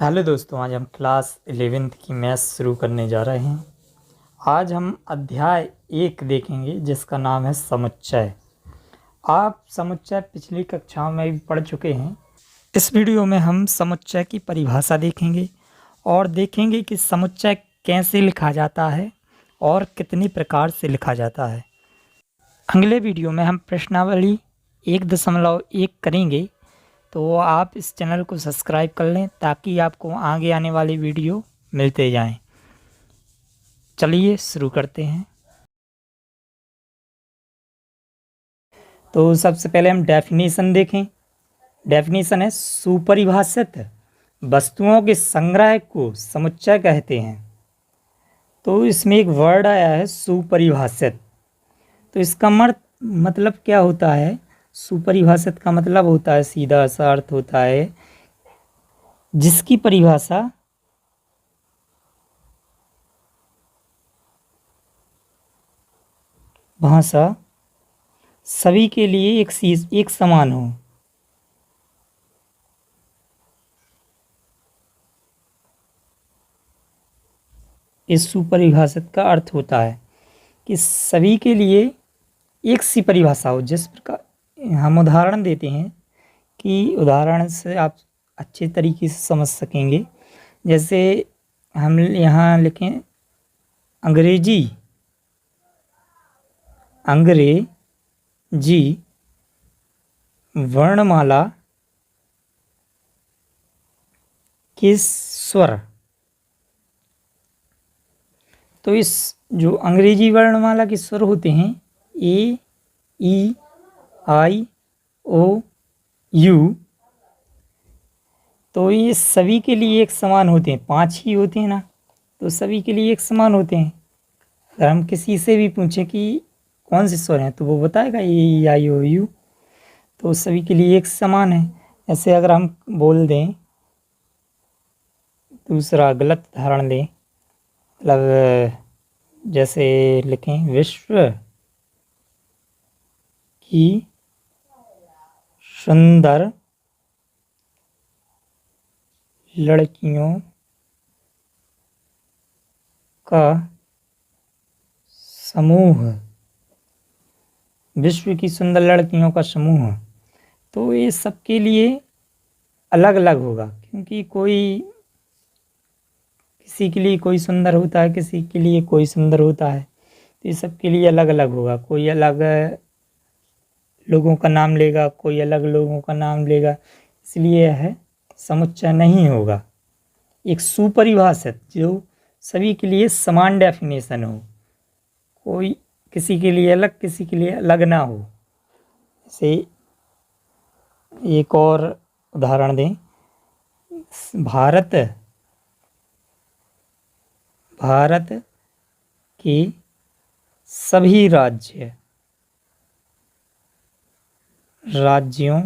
Hello दोस्तों, आज हम क्लास 11th की मैथ्स शुरू करने जा रहे हैं। आज हम अध्याय 1 देखेंगे जिसका नाम है समुच्चय। आप समुच्चय पिछली कक्षाओं में भी पढ़ चुके हैं। इस वीडियो में हम समुच्चय की परिभाषा देखेंगे और देखेंगे कि समुच्चय कैसे लिखा जाता है और कितनी प्रकार से लिखा जाता है। अगले वीडियो में हम प्रश्नावली 1.1 करेंगे, तो आप इस चैनल को सब्सक्राइब कर लें ताकि आपको आगे आने वाली वीडियो मिलते जाएं। चलिए शुरू करते हैं। तो सबसे पहले हम डेफिनेशन देखें। डेफिनेशन है सुपरिभाषित वस्तुओं के संग्रह को समुच्चय कहते हैं। तो इसमें एक वर्ड आया है सुपरिभाषित। तो इसका मतलब क्या होता है? सुपरिभाषित का मतलब होता है, सीधा सा अर्थ होता है जिसकी परिभाषा भाषा सभी के लिए एक समान हो। इस सुपरिभाषित का अर्थ होता है कि सभी के लिए एक सी परिभाषा हो। जिस प्रकार हम उदाहरण देते हैं कि उदाहरण से आप अच्छे तरीके से समझ सकेंगे। जैसे हम यहाँ लिखें अंग्रेजी वर्णमाला के स्वर। तो इस जो अंग्रेजी वर्णमाला के स्वर होते हैं ए, ई, आई, ओ, यू, तो ये सभी के लिए एक समान होते हैं। 5 ही होते हैं ना, तो सभी के लिए एक समान होते हैं। अगर हम किसी से भी पूछें कि कौन से स्वर हैं तो वो बताएगा ए, ई, आई, ओ, यू, तो सभी के लिए एक समान है। ऐसे अगर हम बोल दें, दूसरा गलत उदाहरण दें, मतलब जैसे लिखें विश्व की सुंदर लड़कियों का समूह। विश्व की सुंदर लड़कियों का समूह, तो ये सबके लिए अलग अलग होगा, क्योंकि किसी के लिए कोई सुंदर होता है, किसी के लिए कोई सुंदर होता है, तो ये सबके लिए अलग अलग होगा। कोई अलग लोगों का नाम लेगा, कोई अलग लोगों का नाम लेगा, इसलिए यह समुच्चय नहीं होगा। एक सुपरिभाषित जो सभी के लिए समान डेफिनेशन हो, कोई किसी के लिए अलग किसी के लिए अलग ना हो। जैसे एक और उदाहरण दें, भारत के सभी राज्यों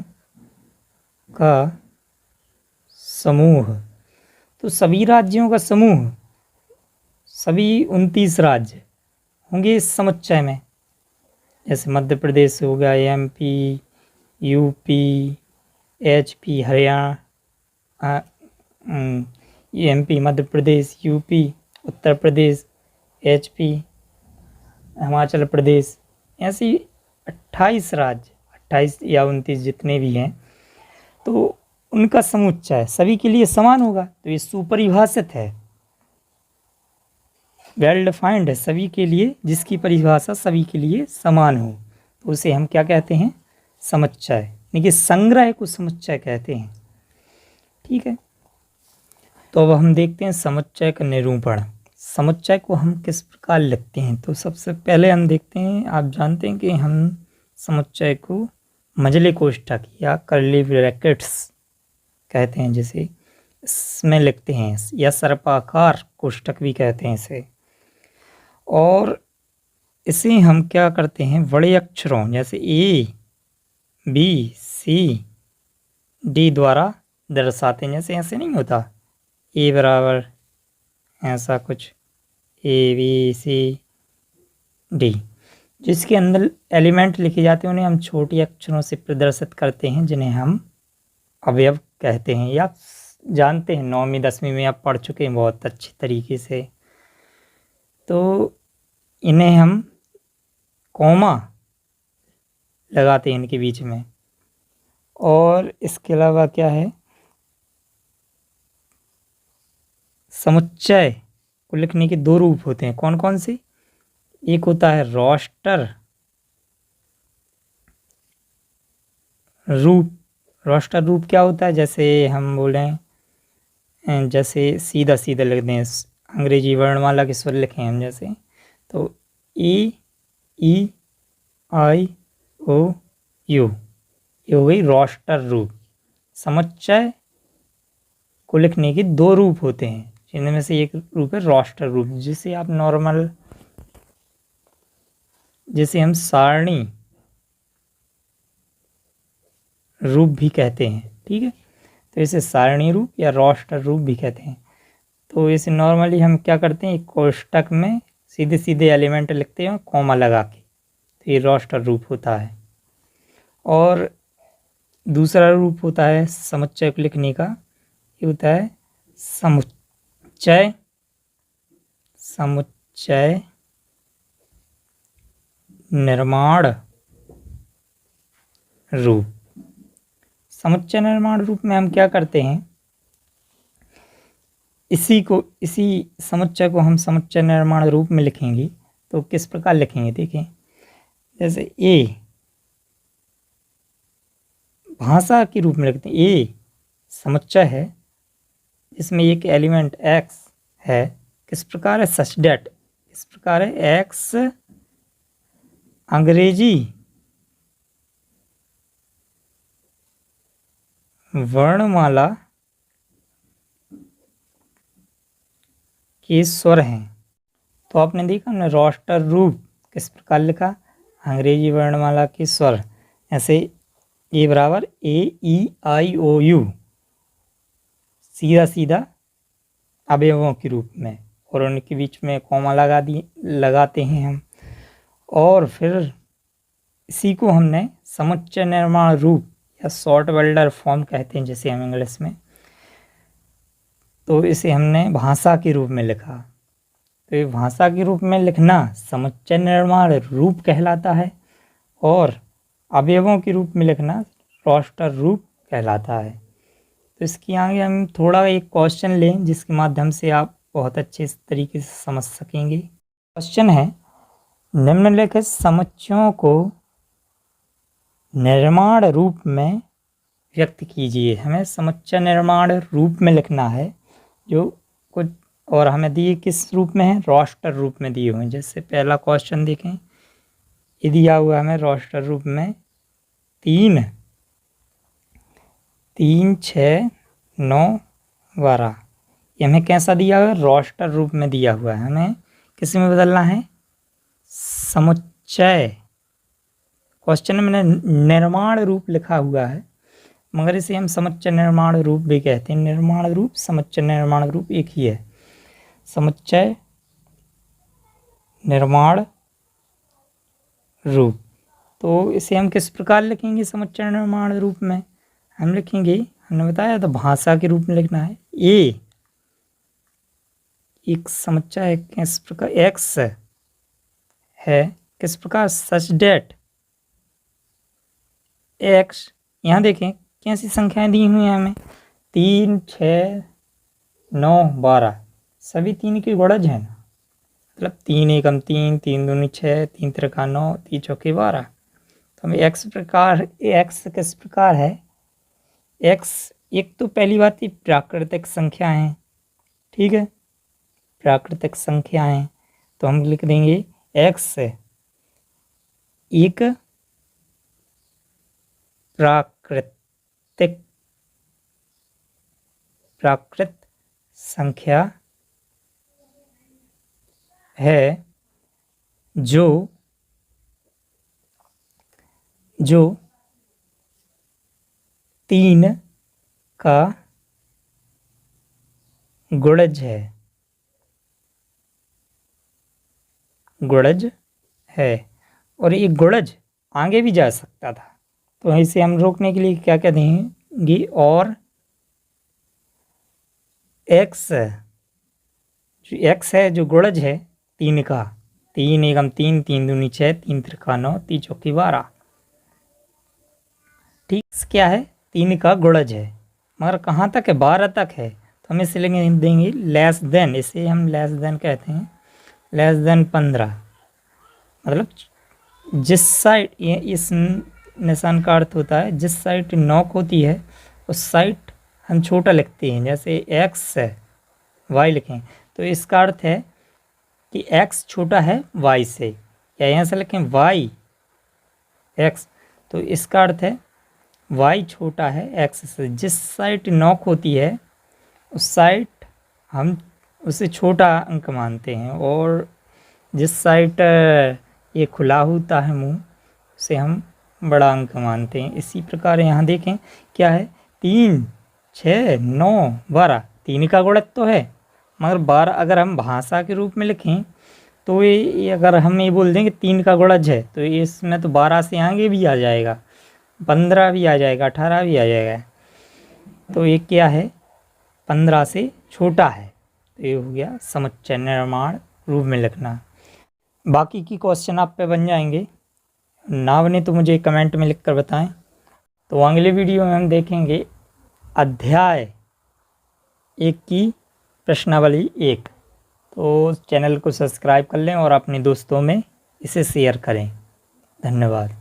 का समूह। तो सभी राज्यों का समूह, सभी 29 राज्य होंगे इस समुच्चय में। जैसे मध्य प्रदेश हो गया, MP, UP, HP, Haryana, MP, Madhya Pradesh, UP, Uttar Pradesh, HP, Himachal Pradesh, ऐसी 28 राज्य, 28 या 29 जितने भी हैं, तो उनका समुच्चय सभी के लिए समान होगा। तो ये सुपरिभाषित है, वेल डिफाइंड है, सभी के लिए, जिसकी परिभाषा सभी के लिए समान हो, तो उसे हम क्या कहते हैं? समुच्चय, यानी कि संग्रह को समुच्चय कहते हैं। ठीक है, तो अब हम देखते हैं समुच्चय का निरूपण। समुच्चय को हम किस प्रकार लिखते हैं? तो सबसे पहले हम देखते हैं, आप जानते हैं कि हम समुच्चय को मझले कोष्ठक या कर्ली ब्रैकेट्स कहते हैं, जिसे इसमें लिखते हैं, या सर्पाकार कोष्ठक भी कहते हैं इसे। और इसे हम क्या करते हैं? बड़े अक्षरों जैसे ए, बी, सी, डी द्वारा दर्शाते हैं। जैसे ऐसे नहीं होता ए बराबर ऐसा कुछ, ए, बी, सी, डी, जिसके अंदर एलिमेंट लिखे जाते हैं उन्हें हम छोटे अक्षरों से प्रदर्शित करते हैं, जिन्हें हम अवयव कहते हैं, या जानते हैं, 9वीं 10वीं में आप पढ़ चुके हैं बहुत अच्छे तरीके से। तो इन्हें हम कॉमा लगाते हैं इनके बीच में। और इसके अलावा क्या है, समुच्चय को लिखने के दो रूप होते हैं। कौन कौन से? एक होता है रोस्टर रूप। रोस्टर रूप क्या होता है? जैसे हम बोलें, जैसे सीधा सीधा लिख दें, अंग्रेजी वर्णमाला के स्वर लिखें हम, जैसे तो E E I O U, ये हो गई रोस्टर रूप। समुच्चय को लिखने के दो रूप होते हैं, जिनमें से एक रूप है रोस्टर रूप, जिसे आप नॉर्मल, जिसे हम सारणी रूप भी कहते हैं। ठीक है, तो इसे सारणी रूप या रोस्टर रूप भी कहते हैं। तो इसे नॉर्मली हम क्या करते हैं, एक कोष्टक में सीधे सीधे एलिमेंट लिखते हैं कॉमा लगा के, तो ये रोस्टर रूप होता है। और दूसरा रूप होता है समुच्चय को लिखने का, ये होता है समुच्चय निर्माण रूप। समुच्चय निर्माण रूप में हम क्या करते हैं, इसी समुच्चय को हम समुच्चय निर्माण रूप में लिखेंगे। तो किस प्रकार लिखेंगे, देखें, जैसे ए भाषा के रूप में लिखते हैं। ए समुच्चय है जिसमें एक एलिमेंट एक्स है, किस प्रकार है, सच डेट, इस प्रकार है एक्स अंग्रेजी वर्णमाला के स्वर हैं। तो आपने देखा हमने रोस्टर रूप किस प्रकार लिखा, अंग्रेजी वर्णमाला के स्वर, ऐसे ए बराबर AEIOU, सीधा सीधा अवयवों के रूप में, और उनके बीच में कॉमा लगाते हैं हम। और फिर इसी को हमने समुच्चय निर्माण रूप या शॉर्ट वेल्डर फॉर्म कहते हैं, जैसे हम इंग्लिश में। तो इसे हमने भाषा के रूप में लिखा। तो ये भाषा के रूप में लिखना समुच्चय निर्माण रूप कहलाता है, और अवयवों के रूप में लिखना रोस्टर रूप कहलाता है। तो इसके आगे हम थोड़ा एक क्वेश्चन लें, जिसके माध्यम से आप बहुत अच्छे तरीके से समझ सकेंगे। क्वेश्चन है, निम्नलिखित समुच्चयों को निर्माण रूप में व्यक्त कीजिए। हमें समुच्चय निर्माण रूप में लिखना है, जो कुछ, और हमें दिए किस रूप में है, रोस्टर रूप में दिए हुए हैं। जैसे पहला क्वेश्चन देखें, ये दिया हुआ हमें रोस्टर रूप में 3 6 9 12, ये हमें कैसा दिया हुआ है, रोस्टर रूप में दिया हुआ है। हमें किस में बदलना है, समुच्चय। क्वेश्चन में मैंने निर्माण रूप लिखा हुआ है, मगर इसे हम समुच्चय निर्माण रूप भी कहते हैं। निर्माण रूप समुच्चय निर्माण रूप एक ही है। समुच्चय निर्माण रूप, तो इसे हम किस प्रकार लिखेंगे, समुच्चय निर्माण रूप में हम लिखेंगे, हमने बताया तो भाषा के रूप में लिखना है। ए एक समुच्चय किस प्रकार, एक्स है किस प्रकार, सच डेट एक्स, यहाँ देखें कैसी संख्याएं दी हुई हैं हमें, 3 6 9 12, सभी 3 की गुणज है ना, मतलब 3 एकम 3 3 दूनी 6 3 त्रिका 9 3 चौके 12। तो हमें एक्स किस प्रकार है, एक्स एक तो पहली बात ये प्राकृतिक संख्या है, ठीक है, प्राकृतिक संख्या है। तो हम लिख देंगे एक्स एक प्राकृत संख्या है, जो 3 का गुणज है, और ये गुणज आगे भी जा सकता था। तो इसे हम रोकने के लिए क्या देंगे, और एक्स जो एक्स है जो गुणज है 3 का, 3 एकम 3, 3 दूनी 6, 3 त्रिका 9, 3 चौकी 12। ठीक, क्या है 3 का गुणज है, मगर कहाँ तक है 12 तक है, तो हम इसे लेंगे देंगे लेस देन, इसे हम लेस देन कहते हैं, लेस देन 15। मतलब जिस साइड ये इस निशान का अर्थ होता है जिस साइड नॉक होती है उस साइड हम छोटा लिखते हैं, जैसे एक्स है वाई लिखें तो इसका अर्थ है कि एक्स छोटा है वाई से, या यहाँ से लिखें वाई एक्स, तो इसका अर्थ है वाई छोटा है एक्स से। जिस साइड नॉक होती है उस साइड हम उसे छोटा अंक मानते हैं, और जिस साइड ये खुला होता है मुंह उसे हम बड़ा अंक मानते हैं। इसी प्रकार यहाँ देखें क्या है 3, 6, 9, 12, 3 का गुणज तो है, मगर 12 अगर हम भाषा के रूप में लिखें तो ये अगर हम ये बोल दें कि 3 का गुणज है तो इसमें तो 12 से आगे भी आ जाएगा, 15 भी आ जाएगा, 18 भी आ जाएगा, तो ये क्या है 15 से छोटा है। तो ये हो गया समुच्चय निर्माण रूप में लिखना। बाकी की क्वेश्चन आप पे बन जाएंगे, ना बने तो मुझे कमेंट में लिख कर बताएं। तो अगले वीडियो में हम देखेंगे अध्याय 1 की प्रश्नावली 1। तो चैनल को सब्सक्राइब कर लें और अपने दोस्तों में इसे शेयर करें। धन्यवाद।